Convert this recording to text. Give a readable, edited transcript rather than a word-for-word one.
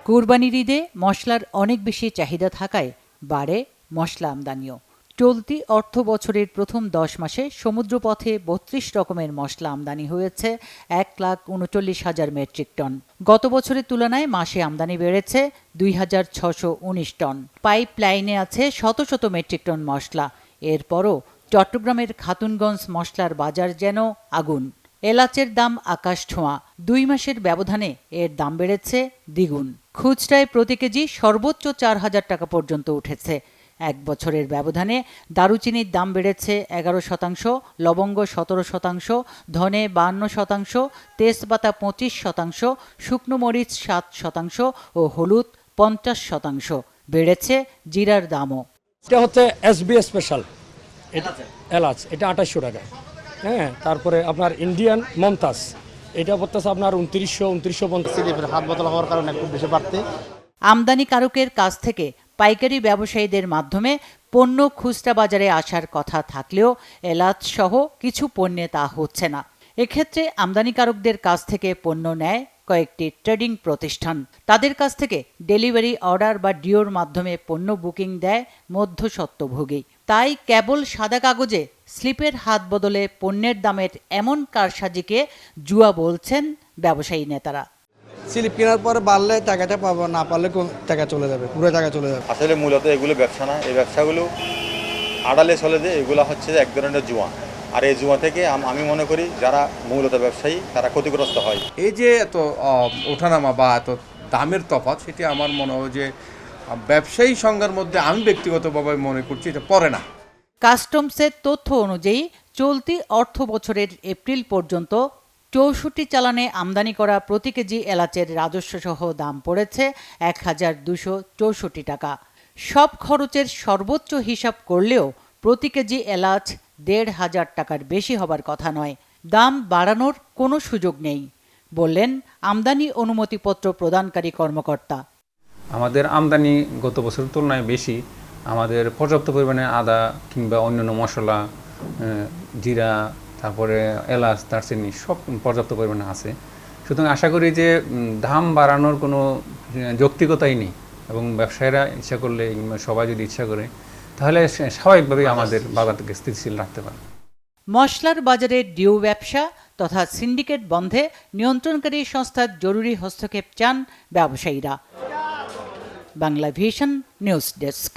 কুরবানির ঈদে মশলার অনেক বেশি চাহিদা থাকায় বাড়ে মশলা আমদানিও। চলতি অর্থ বছরের প্রথম ১০ মাসে সমুদ্রপথে ৩২ রকমের মশলা আমদানি হয়েছে ১,৩৯,০০০ মেট্রিক টন। গত বছরের তুলনায় মাসে আমদানি বেড়েছে ২,৬১৯ টন। পাইপ লাইনে আছে শত শত মেট্রিক টন মশলা। এরপরও চট্টগ্রামের খাতুনগঞ্জ মশলার বাজার যেন আগুন। এলাচের দাম আকাশ ছোঁয়া। ২ মাসের ব্যবধানে এর দাম বেড়েছে দ্বিগুণ। খুচরায় প্রতি কেজি সর্বোচ্চ ৪,০০০ টাকা পর্যন্ত উঠেছে। এক বছরের ব্যবধানে দারুচিনির দাম বেড়েছে ১১%, লবঙ্গ ১৭%, ধনে ৫২%, তেজপাতা ২৫%, শুকনো মরিচ ৭% ও হলুদ ৫০%। বেড়েছে জিরার দামও। এটা হচ্ছে এসবি স্পেশাল এলাচ, এটা ২৮০০ টাকা। হ্যাঁ, তারপরে আপনার ইন্ডিয়ান মমতাজ, এটা পড়তেছে আপনার ২৯০০-২৯৫০। হাত বদল হওয়ার কারণে একটু বেশি বাড়তে। আমদানিকারকের কাছ থেকে পাইকারি ব্যবসায়ীদের মাধ্যমে পণ্য খুচরা বাজারে আসার কথা থাকলেও এলাচ সহ কিছু পণ্যে তা হচ্ছে না। এক্ষেত্রে আমদানিকারকদের কাছ থেকে পণ্য নেয় কয়েকটি ট্রেডিং প্রতিষ্ঠান। তাদের কাছ থেকে ডেলিভারি অর্ডার বা ডিওর মাধ্যমে পণ্য বুকিং দেয় মধ্যস্বত্বভোগী। তাই কেবল সাদা কাগজে স্লিপের হাত বদলে পণ্যের দামের এমন কারসাজিকে জুয়া বলছেন ব্যবসায়ী নেতারা। স্লিপ কেনার পরে বাড়লে টাকাটা পাবো, না পারলে টাকা চলে যাবে, পুরো টাকা চলে যাবে। আসলে মূলত এগুলো ব্যবসা না, এই ব্যবসাগুলো আড়ালে চলে যায়। এগুলো হচ্ছে এক ধরনের জুয়া। আর এই জুয়া থেকে আমি মনে করি যারা মূলত ব্যবসায়ী তারা ক্ষতিগ্রস্ত হয়। এই যে এত ওঠানামা বা এত দামের তফাৎ, সেটি আমার মনে হয় যে ব্যবসায়ী সংজ্ঞার মধ্যে আমি ব্যক্তিগতভাবে মনে করছি এটা পড়ে না। কাস্টমসের তথ্য অনুযায়ী চলতি অর্থ বছরের এপ্রিল পর্যন্ত ৬৪ চালানে আমদানি করা প্রতি কেজি এলাচের রাজস্বসহ দাম পড়েছে ১,২৬৪ টাকা। সব খরচের সর্বোচ্চ হিসাব করলেও প্রতি কেজি এলাচ ১,৫০০ টাকার বেশি হবার কথা নয়। দাম বাড়ানোর কোনো সুযোগ নেই বললেন আমদানি অনুমতিপত্র প্রদানকারী কর্মকর্তা। আমাদের আমদানি গত বছরের তুলনায় বেশি। আমাদের পর্যাপ্ত পরিমাণে আদা কিংবা অন্যান্য মশলা, জিরা, তারপরে এলাচ, দারচিনি সব পর্যাপ্ত পরিমাণে আছে। সুতরাং আশা করি যে দাম বাড়ানোর কোনো যৌক্তিকতাই নেই এবং ব্যবসায়ীরা ইচ্ছা করলে কিংবা সবাই যদি ইচ্ছা করে তাহলে স্বাভাবিকভাবেই আমাদের বাজারকে স্থিতিশীল রাখতে পারে। মশলার বাজারে ডিউ ব্যবসা তথা সিন্ডিকেট বন্ধে নিয়ন্ত্রণকারী সংস্থার জরুরি হস্তক্ষেপ চান ব্যবসায়ীরা। Bangla vision news desk.